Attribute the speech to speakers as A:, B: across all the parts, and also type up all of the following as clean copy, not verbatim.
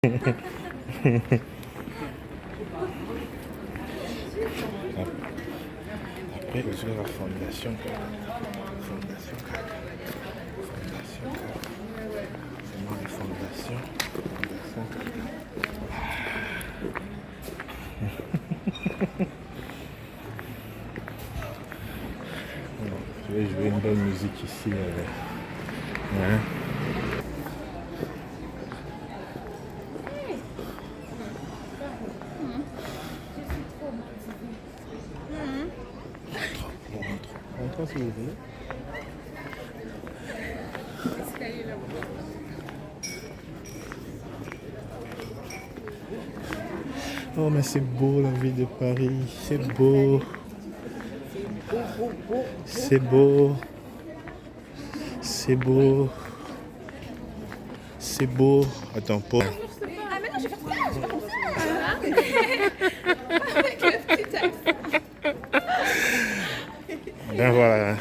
A: Après, je vais la fondation caca. Fondation caca. Fondation caca. C'est moi la fondation. Fondation caca. Je vais jouer une belle musique ici. Hein? Rentre si vous voulez. Oh mais c'est beau la ville de Paris, c'est beau. C'est beau. C'est beau. C'est beau. Attends, pas.
B: Ah mais non, je vais faire ça, je vais faire ça.
A: Ben voilà.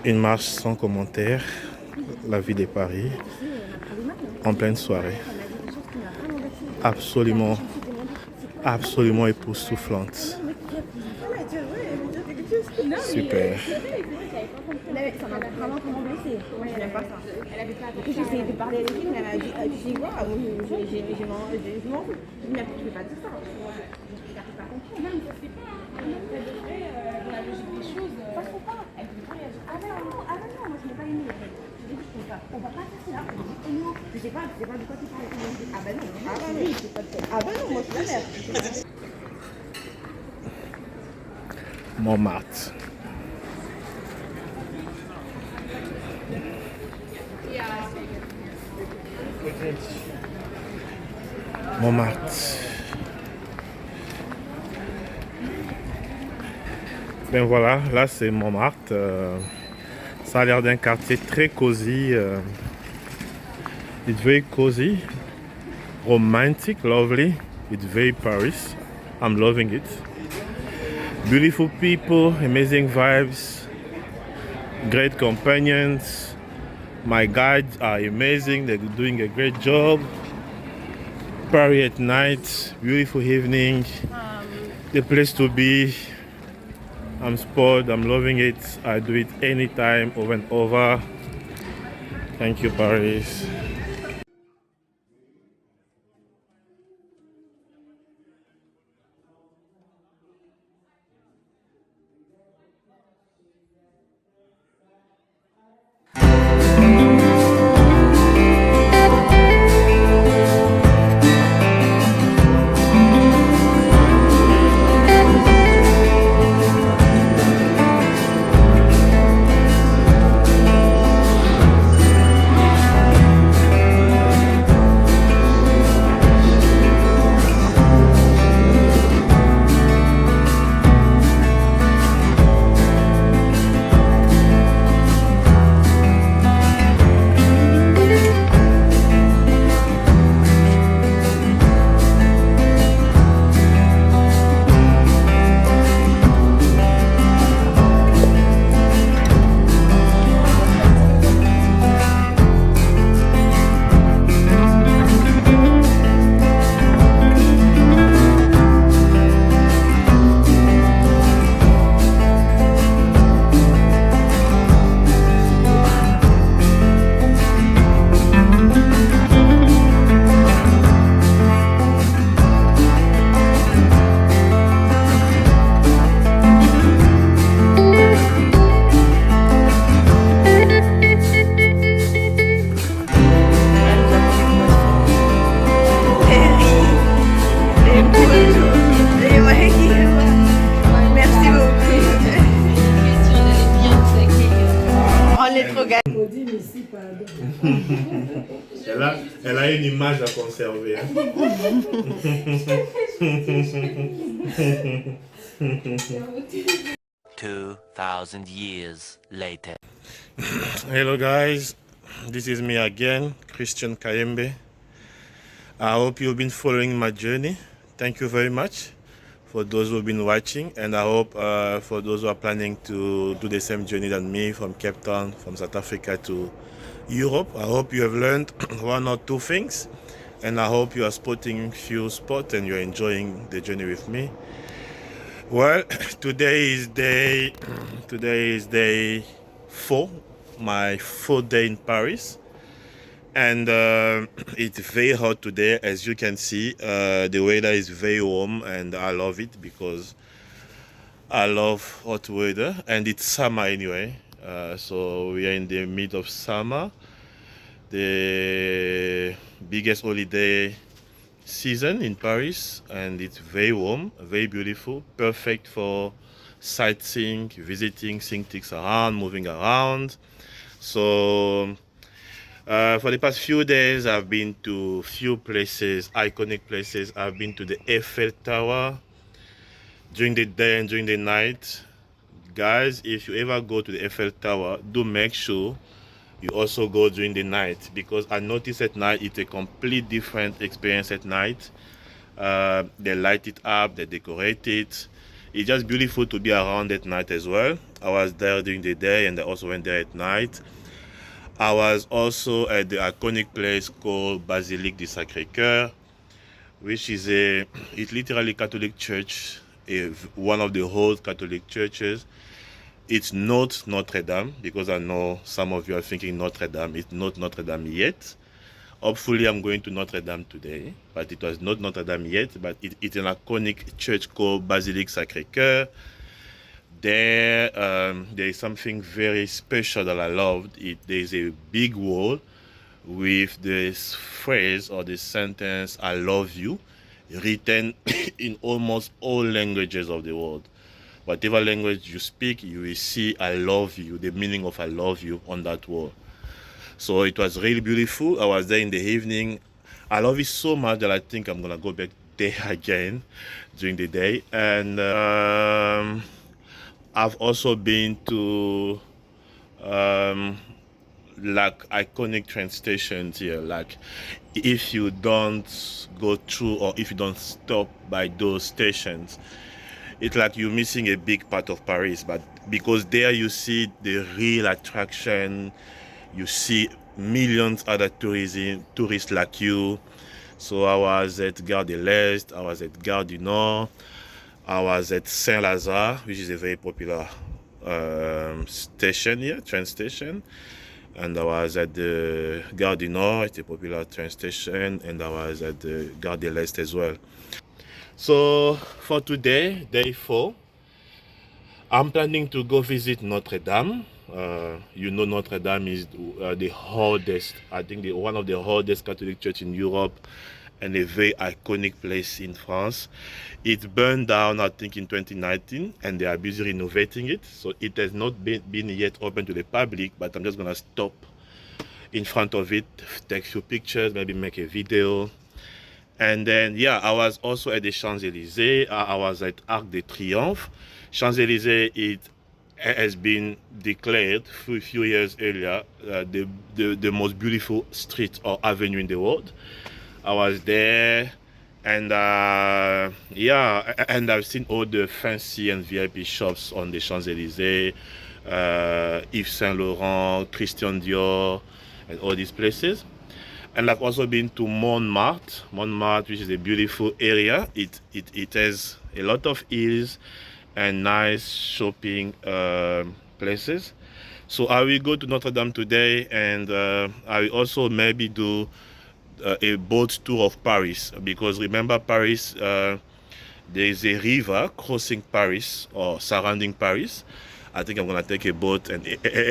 A: Une marche sans commentaire. La ville de Paris. En pleine soirée. Absolument époustouflante. Super.
B: Ça m'a vraiment blessée. Moi, je n'aime pas ça. J'ai essayé de parler avec elle, mais elle m'a dit tu sais quoi, moi, je m'en fous. Je dis, mais je vais pas dire ça. Je n'arrive pas à comprendre. Non, mais ça se fait pas. Elle devrait, dans la logique des choses. Ça se fait pas. Elle devrait pas réagir. Ah ben non, moi, je n'ai pas aimé. Je dis, on va pas faire ça. Je sais pas de quoi tu parles. Ah ben non, oui, c'est pas de ça. Ah ben non, moi, je suis la mère.
A: Montmartre. Montmartre. Ben voilà, là c'est Montmartre. Ça a l'air d'un quartier très cosy. It's very cozy, romantic, lovely. It's very Paris. I'm loving it. Beautiful people, amazing vibes, great companions. My guides are amazing, they're doing a great job. Paris at night, beautiful evening, the place to be. I'm spoiled, I'm loving it. I do it anytime, over and over. Thank you, Paris. Elle a une image à conserver. Hein?
C: 2000 years later.
A: Hello guys, this is me again, Christian Kayembe. I hope you've been following my journey. Thank you very much for those who've been watching, and I hope for those who are planning to do the same journey than me from Cape Town, from South Africa to Europe. I hope you have learned one or two things, and I hope you are spotting few spots and you're enjoying the journey with me. Well, today is day 4, my 4th day in Paris, and it's very hot today. As you can see, the weather is very warm, and I love it because I love hot weather, and it's summer anyway. So we are in the mid of summer, the biggest holiday season in Paris, and it's very warm, very beautiful, perfect for sightseeing, visiting, seeing things around, moving around. So for the past few days, I've been to few places, iconic places. I've been to the Eiffel Tower during the day and during the night. Guys, if you ever go to the Eiffel Tower, do make sure you also go during the night, because I noticed at night it's a complete different experience at night. They light it up, they decorate it. It's just beautiful to be around at night as well. I was there during the day and I also went there at night. I was also at the iconic place called Basilique du Sacre Cœur, which is it's literally Catholic church, one of the old Catholic churches. It's not Notre Dame, because I know some of you are thinking Notre Dame. It's not Notre Dame yet. Hopefully I'm going to Notre Dame today, but it was not Notre Dame yet. But it's an iconic church called Basilique Sacré-Cœur. There is something very special that I loved. There's a big wall with this phrase or this sentence, "I love you," written in almost all languages of the world. Whatever language you speak, you will see "I love you," the meaning of "I love you" on that wall. So it was really beautiful. I was there in the evening. I love it so much that I think I'm gonna go back there again during the day. And I've also been to like iconic train stations here. Like if you don't go through or if you don't stop by those stations, it's like you're missing a big part of Paris. But because there you see the real attraction, you see millions other tourists like you. So I was at Gare de l'Est, I was at Gare du Nord, I was at Saint-Lazare, which is a very popular station here, train station. And I was at the Gare du Nord, it's a popular train station, and I was at the Gare de l'Est as well. So for today, day 4, I'm planning to go visit Notre Dame. You know, Notre Dame is the oldest, I think one of the oldest Catholic church in Europe, and a very iconic place in France. It burned down, I think, in 2019, and they are busy renovating it. So it has not been yet open to the public, but I'm just gonna stop in front of it, take a few pictures, maybe make a video. And then, yeah, I was also at the Champs-Élysées. I was at Arc de Triomphe. Champs-Élysées, it has been declared a few years earlier the most beautiful street or avenue in the world. I was there, and yeah, and I've seen all the fancy and VIP shops on the Champs-Élysées, Yves Saint Laurent, Christian Dior, and all these places. And I've also been to Montmartre, which is a beautiful area. It has a lot of hills and nice shopping places. So I will go to Notre Dame today, and I will also maybe do a boat tour of Paris, because remember Paris, there is a river crossing Paris or surrounding Paris. I think I'm gonna take a boat and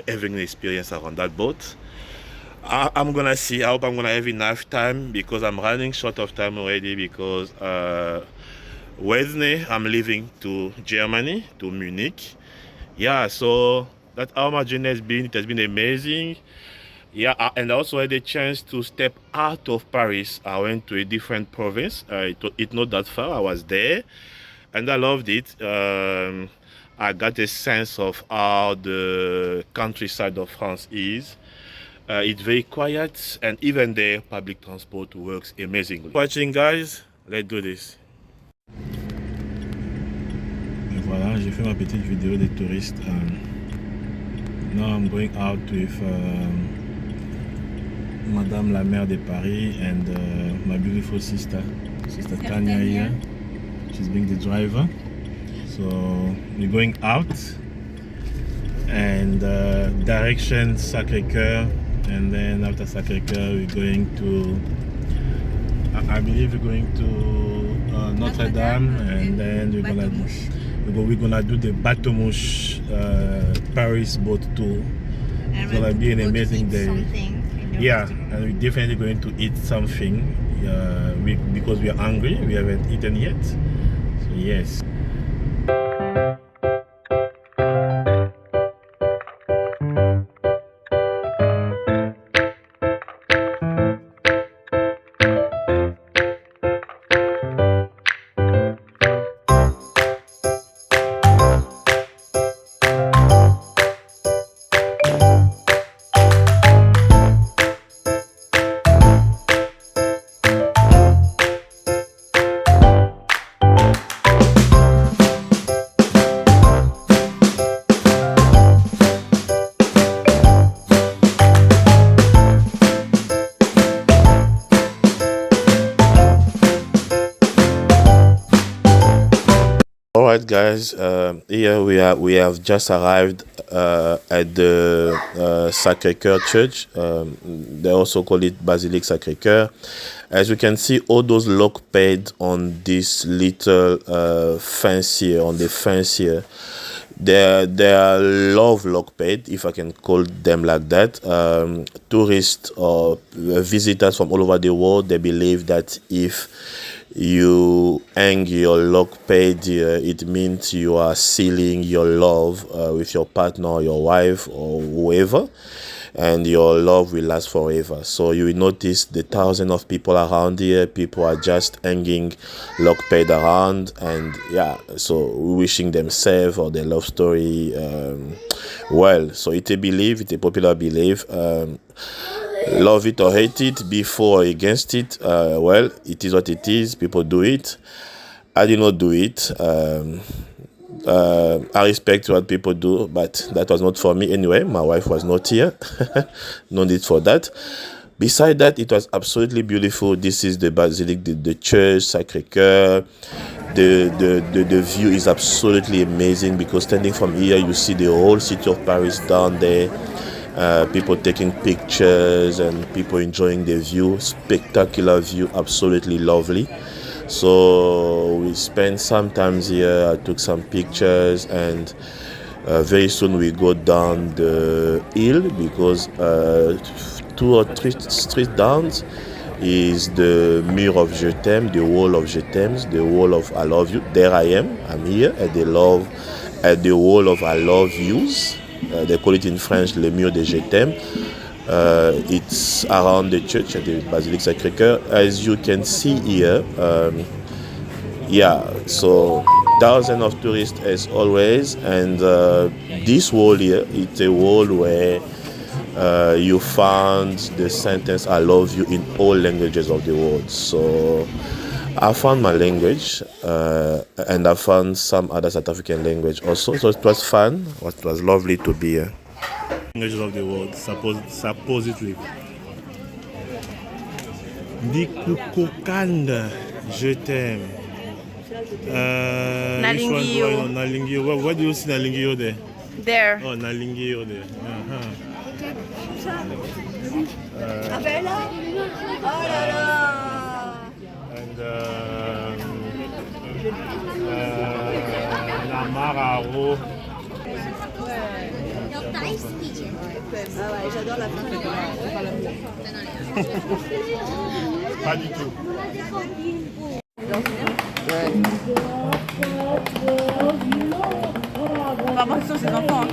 A: having an experience around that boat. I'm gonna see. I hope I'm gonna have enough time, because I'm running short of time already, because Wednesday I'm leaving to Germany, to Munich. Yeah, so that's how my journey has been. It has been amazing. Yeah, and I also had a chance to step out of Paris. I went to a different province. It's not that far. I was there, and I loved it. I got a sense of how the countryside of France is. It's very quiet, and even there, public transport works amazingly. Watching, guys, let's do this. Et voilà, j'ai fait ma petite vidéo des touristes. Now I'm going out with Madame la Maire de Paris, and my beautiful sister Tanya here. She's being the driver. So we're going out, and direction Sacre-Cœur, and then after Sacre-Cœur we're going to, I believe we're going to Notre Dame, and then we're gonna do the Bateaux mouche Paris boat tour. It's gonna be an amazing day. Yeah, and we're definitely going to eat something because we are hungry. We haven't eaten yet. So yes. All right, guys. Here we have just arrived at the Sacré-Cœur Church. They also call it Basilique Sacré-Cœur. As you can see, all those lock pads on this little fence here, on the fence here, they are love lock pad, if I can call them like that. Tourists or visitors from all over the world, they believe that if you hang your lock pad here, it means you are sealing your love with your partner or your wife or whoever, and your love will last forever. So you will notice the thousands of people around here. People are just hanging lock pad around, and yeah, so wishing them safe or their love story well. So it's a belief, it's a popular belief. Love it or hate it, before or against it, well, it is what it is. People do it. I did not do it. I respect what people do, but that was not for me anyway. My wife was not here. No need for that. Beside that, it was absolutely beautiful. This is the basilique, the church, Sacré-Cœur. The view is absolutely amazing, because standing from here, you see the whole city of Paris down there. People taking pictures and people enjoying the view. Spectacular view, absolutely lovely. So we spent some time here. I took some pictures, and very soon we go down the hill, because 2 or 3 streets down is the mur of Je t'aime, the wall of Je t'aime, the wall of I love you. There I am. I'm here at the wall of I love yous. They call it in French le mur de Je t'aime. It's around the church at the Basilique Sacré-Cœur. As you can see here, yeah, so thousands of tourists as always, and this wall here, it's a wall where you found the sentence I love you in all languages of the world. So I found my language, and I found some other South African language also. So it was fun. It was lovely to be here. Languages of the world, supposedly. Dikukukanda, je t'aime.
B: Nalingio.
A: Nalingio. What do you see Nalingio there?
B: There.
A: Oh, Nalingio there.
B: Ah ben là. Oh là là.
A: And Namararo.
B: Ah ouais, j'adore la fin.
A: Pas du tout.
B: Ouais. On va voir sur ses enfants.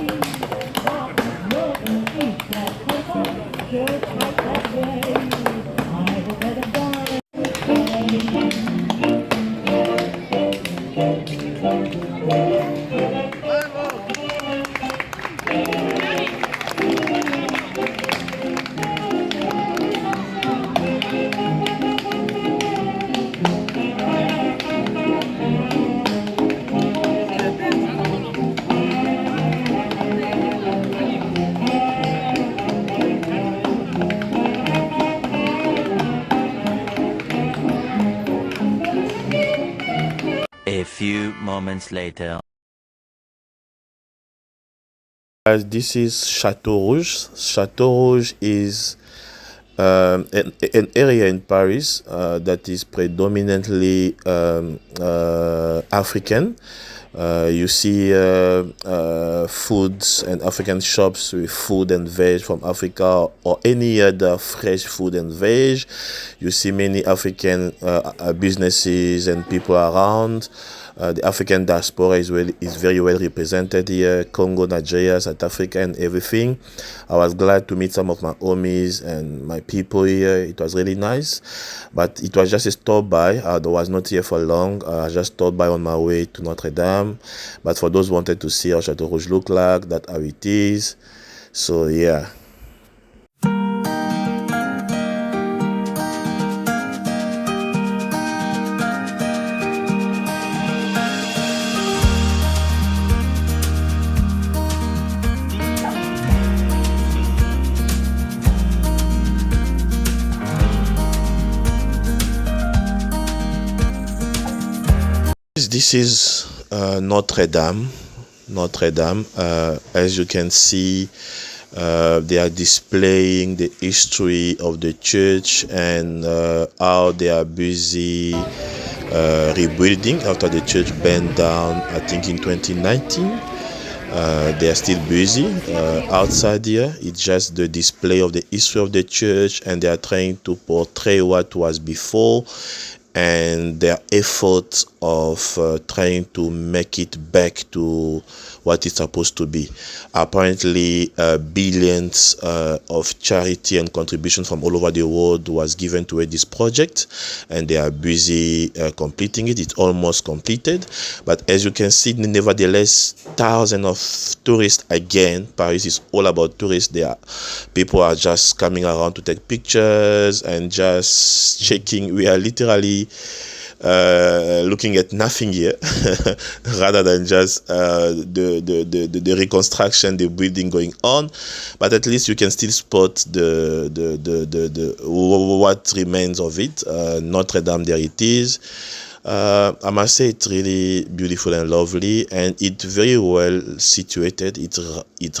C: few moments later.
A: Guys, this is Chateau Rouge. Chateau Rouge is an area in Paris that is predominantly African. You see foods and African shops with food and veg from Africa or any other fresh food and veg. You see many African businesses and people around. The African diaspora is very well represented here. Congo, Nigeria, South Africa, and everything. I was glad to meet some of my homies and my people here. It was really nice, but it was just a stop by. I was not here for long. I just stopped by on my way to Notre Dame. But for those who wanted to see how Chateau Rouge look like, that's how it is. So yeah. This is Notre Dame. Notre Dame. As you can see, they are displaying the history of the church and how they are busy rebuilding after the church burned down, I think in 2019. They are still busy outside here. It's just the display of the history of the church, and they are trying to portray what was before and their efforts of trying to make it back to what it's supposed to be. Apparently, billions of charity and contributions from all over the world was given to this project, and they are busy completing it. It's almost completed, but as you can see, nevertheless, thousands of tourists again. Paris is all about tourists. People are just coming around to take pictures and just checking. We are literally looking at nothing here rather than just the reconstruction, the building going on, but at least you can still spot the what remains of it. Notre Dame, there it is. I must say it's really beautiful and lovely, and it's very well situated. It's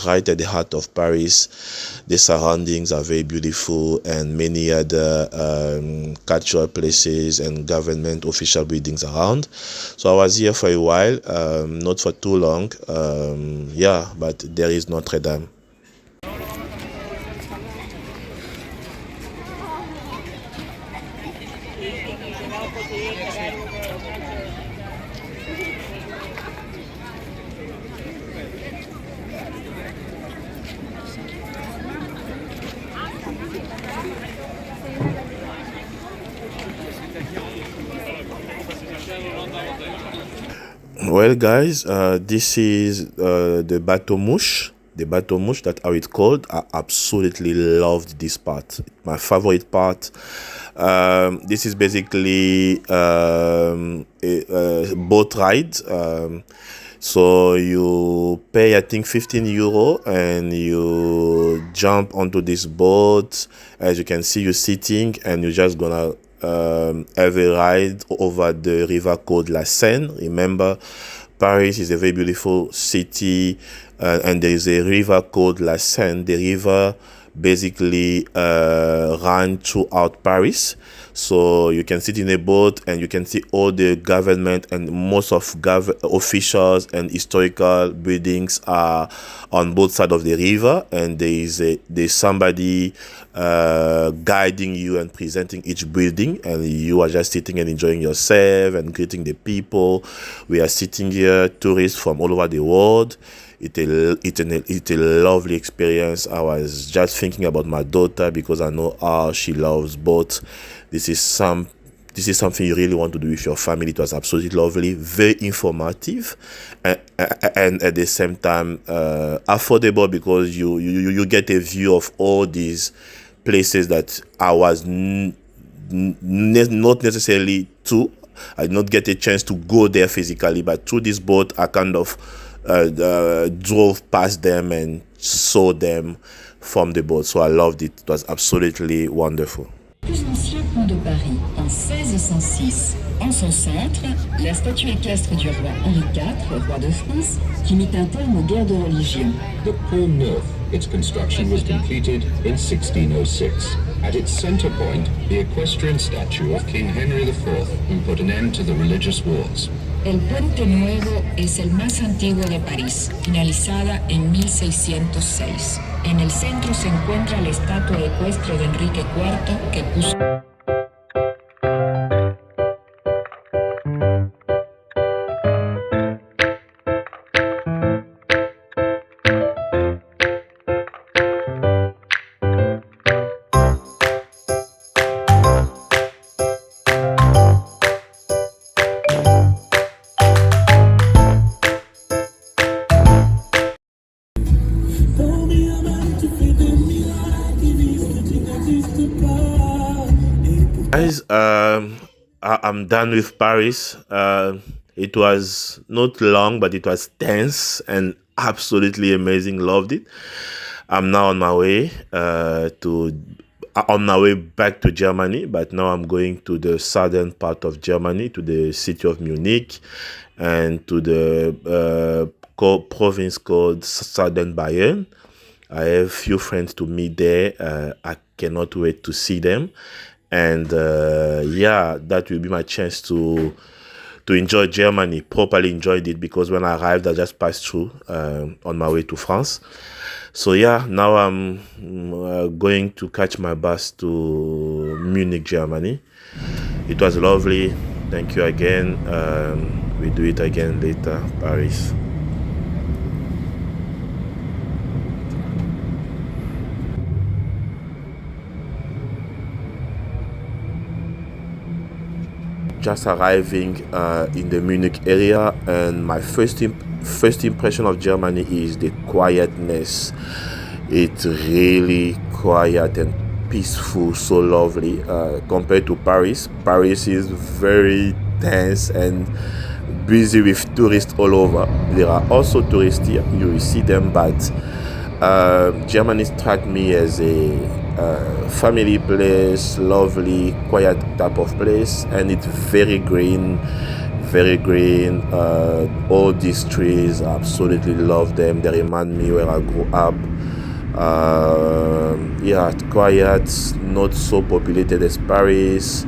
A: right at the heart of Paris. The surroundings are very beautiful, and many other cultural places and government official buildings around. So I was here for a while, not for too long. Yeah, but there is Notre Dame. Well, guys, this is the Bateaux mouche. The Bateaux mouche, that's how it's called. I absolutely loved this part. My favorite part. This is basically a boat ride. So you pay, I think, 15 euro, and you jump onto this boat. As you can see, you're sitting, and you're just gonna have a ride over the river called La Seine. Remember, Paris is a very beautiful city, and there is a river called La Seine. The river basically ran throughout Paris. So you can sit in a boat and you can see all the government and most of officials and historical buildings are on both sides of the river, and there's somebody guiding you and presenting each building, and you are just sitting and enjoying yourself and greeting the people. We are sitting here, tourists from all over the world. It's a lovely experience. I was just thinking about my daughter because I know how she loves boats. This is something you really want to do with your family. It was absolutely lovely, very informative, and at the same time affordable, because you get a view of all these places that I was not necessarily to. I did not get a chance to go there physically, but through this boat I kind of drove past them and saw them from the boat. So I loved it. It was absolutely wonderful.
D: Plus ancien pont de Paris en 1606. En son centre, la statue équestre du roi Henri IV, roi de France, qui mit un terme aux guerres de religion.
E: The Pont Neuf. Its construction was completed in 1606. At its center point, the equestrian statue of King Henry IV, who put an end to the religious wars.
D: El Puente Nuevo es el más antiguo de París, finalizada en 1606. En el centro se encuentra la estatua ecuestre de Enrique IV que puso...
A: Guys, I'm done with Paris. It was not long, but it was tense and absolutely amazing. Loved it. I'm now on my way back to Germany, but now I'm going to the southern part of Germany, to the city of Munich, and to the province called Southern Bayern. I have few friends to meet there. I cannot wait to see them. And yeah, that will be my chance to enjoy Germany, properly enjoyed it, because when I arrived, I just passed through on my way to France. So yeah, now I'm going to catch my bus to Munich, Germany. It was lovely. Thank you again. We do it again later, Paris. Just arriving in the Munich area, and my first impression of Germany is the quietness. It's really quiet and peaceful, so lovely compared to Paris. Paris is very tense and busy with tourists all over. There are also tourists here, you will see them, but Germany struck me as a family place, lovely, quiet type of place, and it's very green, very green. All these trees, I absolutely love them. They remind me where I grew up. Yeah, it's quiet, not so populated as Paris.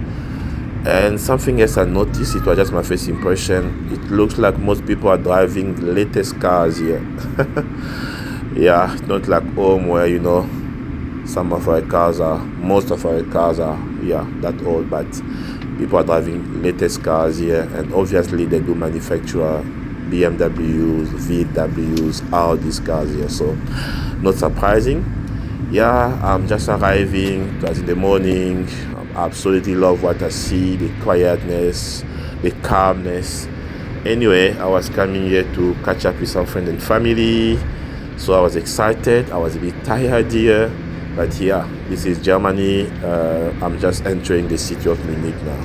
A: And something else I noticed, it was just my first impression, it looks like most people are driving the latest cars here. Yeah, it's not like home where, you know, most of our cars are, yeah, that old, but people are driving latest cars here, and obviously they do manufacture BMWs, VWs, all these cars here, so not surprising. Yeah, I'm just arriving, it was in the morning. I absolutely love what I see, the quietness, the calmness. Anyway, I was coming here to catch up with some friends and family, so I was excited. I was a bit tired here. But yeah, this is Germany. I'm just entering the city of Munich now.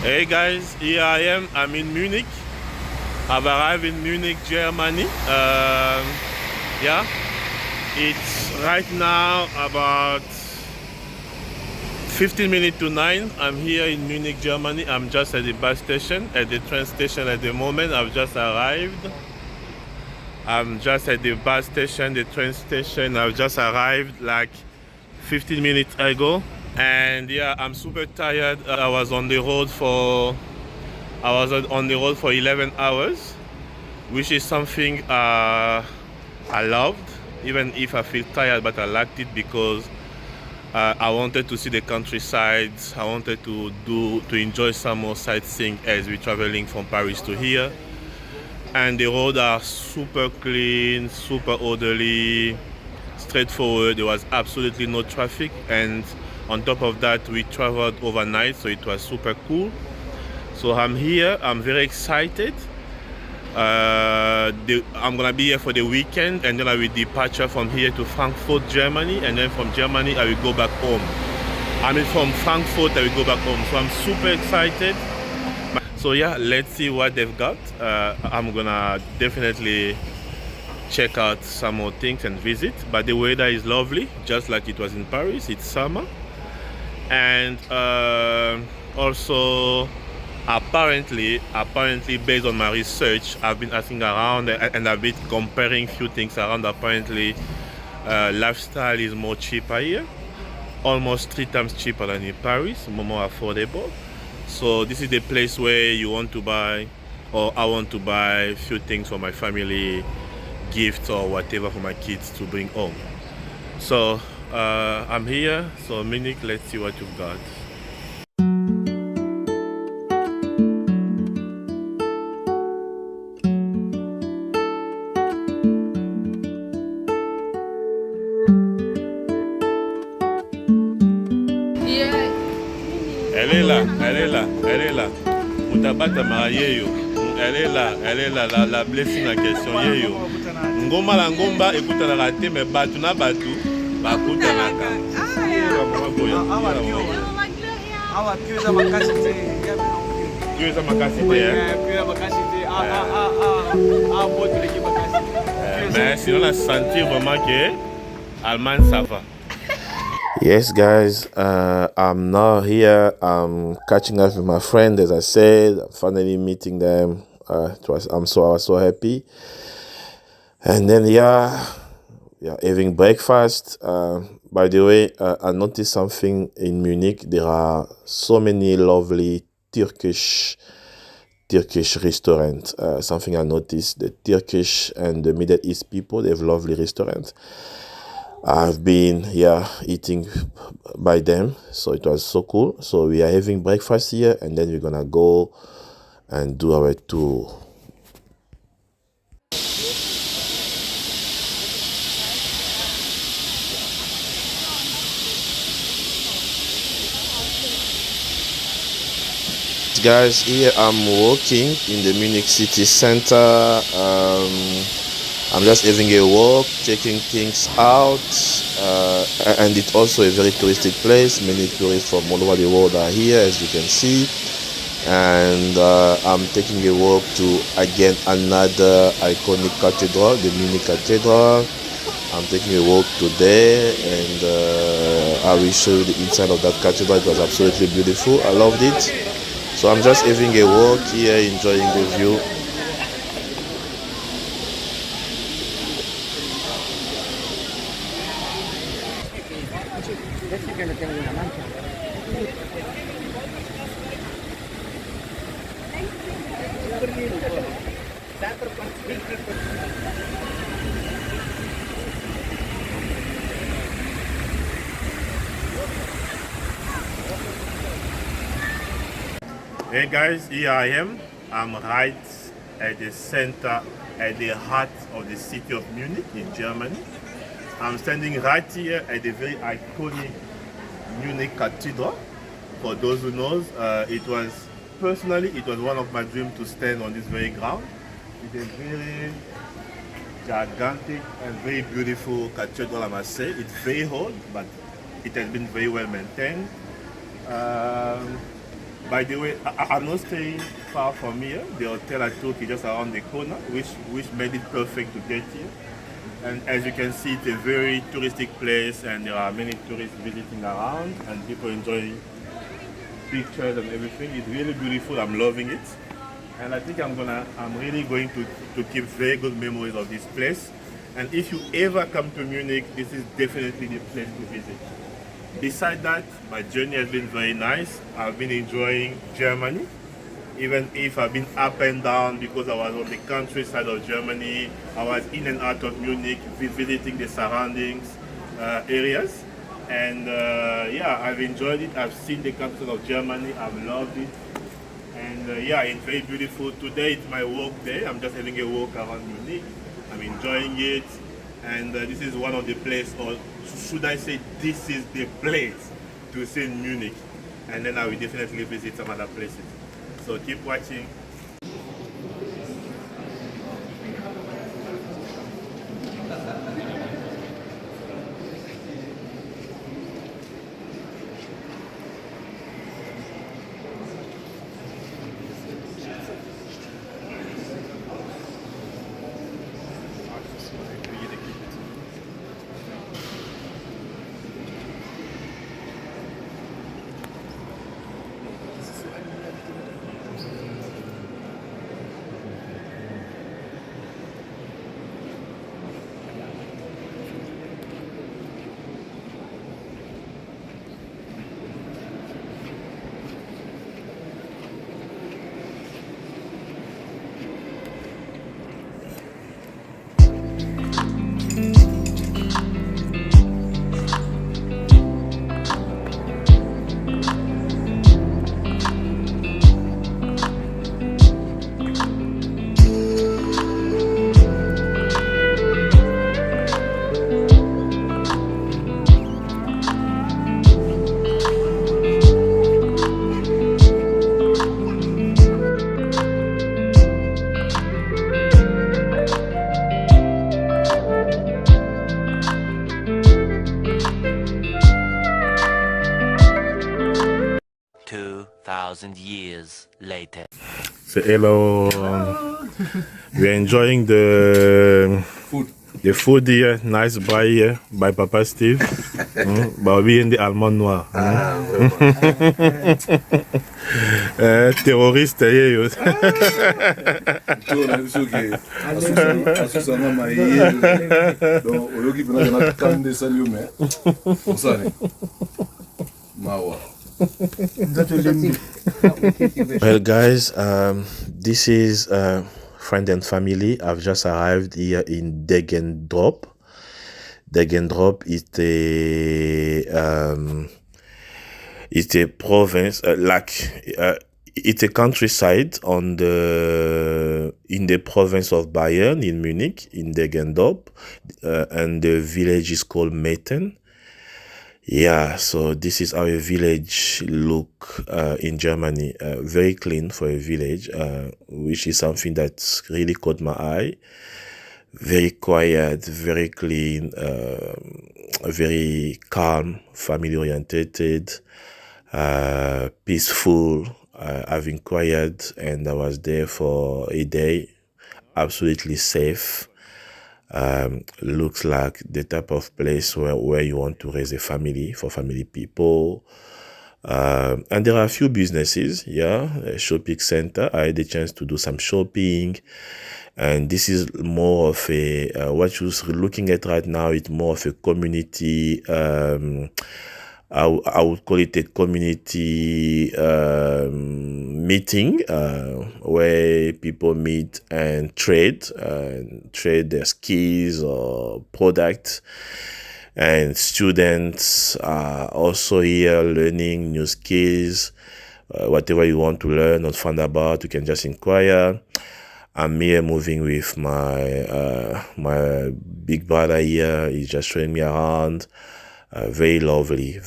A: Hey guys, here I am. I'm in Munich. I've arrived in Munich, Germany. Yeah, it's right now about 15 minutes to 9. I'm here in Munich, Germany. I'm just at the bus station, at the train station at the moment. I've just arrived. I'm just at the bus station, the train station. I've just arrived like 15 minutes ago. And yeah, I'm super tired. I was on the road for 11 hours, which is something I loved, even if I feel tired, but I liked it because I wanted to see the countryside. I wanted to enjoy some more sightseeing as we're traveling from Paris to here. And the roads are super clean, super orderly, straightforward. There was absolutely no traffic, and on top of that, we traveled overnight, so it was super cool. So I'm here, I'm very excited. I'm gonna be here for the weekend, and then I will departure from here to Frankfurt, Germany, and then from Germany I will go back home. I mean, from Frankfurt I will go back home. So I'm super excited. So yeah, let's see what they've got. I'm gonna definitely check out some more things and visit. But the weather is lovely, just like it was in Paris. It's summer, and also apparently based on my research, I've been asking around and I've been comparing few things around. Apparently lifestyle is more cheaper here, almost 3 times cheaper than in Paris, more affordable. So this is the place where you want to buy, or I want to buy a few things for my family, gifts or whatever for my kids to bring home. So I'm here. So Munich, let's see what you've got. Elle est là. Mutabata Mariyeyo. Elle est là, la blessing en question. Yeyo. Ngoma la ngomba, écoute la raté, mais batu na batu, bakuta na ka. Mais sinon, on a senti vraiment que Allemagne ça va. Yes, guys, I'm now here. I'm catching up with my friend, as I said. I'm finally meeting them. I was so happy. And then yeah, having breakfast. By the way, I noticed something in Munich. There are so many lovely Turkish restaurants. Something I noticed: the Turkish and the Middle East people, they have lovely restaurants. I've been eating by them, so it was so cool. So we are having breakfast here, and then we're gonna go and do our tour. Guys, here I'm walking in the Munich city center. I'm just having a walk, checking things out, and it's also a very touristic place. Many tourists from all over the world are here, as you can see. And I'm taking a walk to, again, another iconic cathedral, the Munich Cathedral. I'm taking a walk today, and I will show you the inside of that cathedral. It was absolutely beautiful. I loved it. So I'm just having a walk here, enjoying the view. Hey guys, here I am. I'm right at the center, at the heart of the city of Munich in Germany. I'm standing right here at the very iconic Munich Cathedral. For those who knows, it was one of my dreams to stand on this very ground. It's a very gigantic and very beautiful cathedral, I must say. It's very old, but it has been very well maintained. By the way, I'm not staying far from here. The hotel I took is just around the corner, which made it perfect to get here. And as you can see, it's a very touristic place, and there are many tourists visiting around, and people enjoying pictures and everything. It's really beautiful. I'm loving it, and I think I'm really going to keep very good memories of this place. And if you ever come to Munich, this is definitely the place to visit. Besides that, my journey has been very nice. I've been enjoying Germany, even if I've been up and down because I was on the countryside of Germany. I was in and out of Munich, visiting the surroundings areas. And I've enjoyed it. I've seen the capital of Germany. I've loved it. And it's very beautiful. Today it's my walk day. I'm just having a walk around Munich. I'm enjoying it. And this is one of the places, or should I say this is the place to see in Munich. And then I will definitely visit some other places. So keep watching.
C: 2,000 years later.
A: Say hello. We're enjoying the food here. Nice buy here by Papa Steve. But we in the almond noir. Terroriste here. Well, guys, this is friend and family. I've just arrived here in Degendrop. Degendrop is a province, it's a countryside in the province of Bayern in Munich, in Degendorf, and the village is called Metten. Yeah, so this is how a village look in Germany. Very clean for a village, which is something that really caught my eye. Very quiet, very clean, very calm, family oriented, peaceful, having quiet, and I was there for a day, absolutely safe. Looks like the type of place where you want to raise a family for family people. And there are a few businesses, a shopping center. I had the chance to do some shopping. And this is more of a, what you're looking at right now, it's more of a community, I would call it a community meeting where people meet and trade their skills or products. And students are also here learning new skills. Whatever you want to learn or find about, you can just inquire. I'm here moving with my big brother here. He's just showing me around. Very lovely,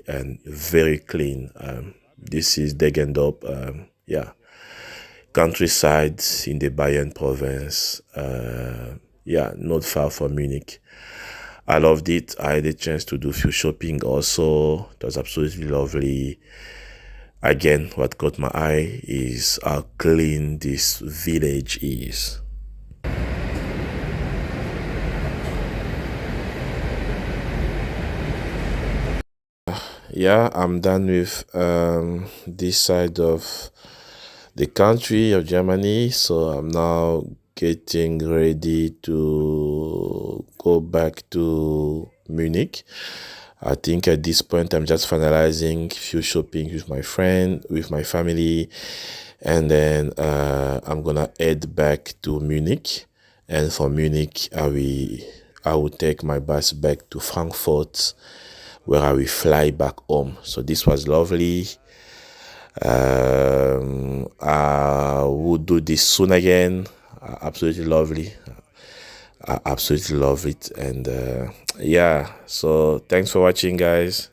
A: and very clean. This is Degendorf, countryside in the Bayern province. Not far from Munich. I loved it. I had a chance to do a few shopping also. It was absolutely lovely. Again, what caught my eye is how clean this village is. Yeah, I'm done with this side of the country of Germany, so I'm now getting ready to go back to Munich. I think at this point I'm just finalizing a few shopping with my friend, with my family, and then I'm gonna head back to Munich. And from Munich, I will take my bus back to Frankfurt, where I will fly back home. So this was lovely. I will do this soon again. Absolutely lovely. I absolutely love it. And so thanks for watching, guys.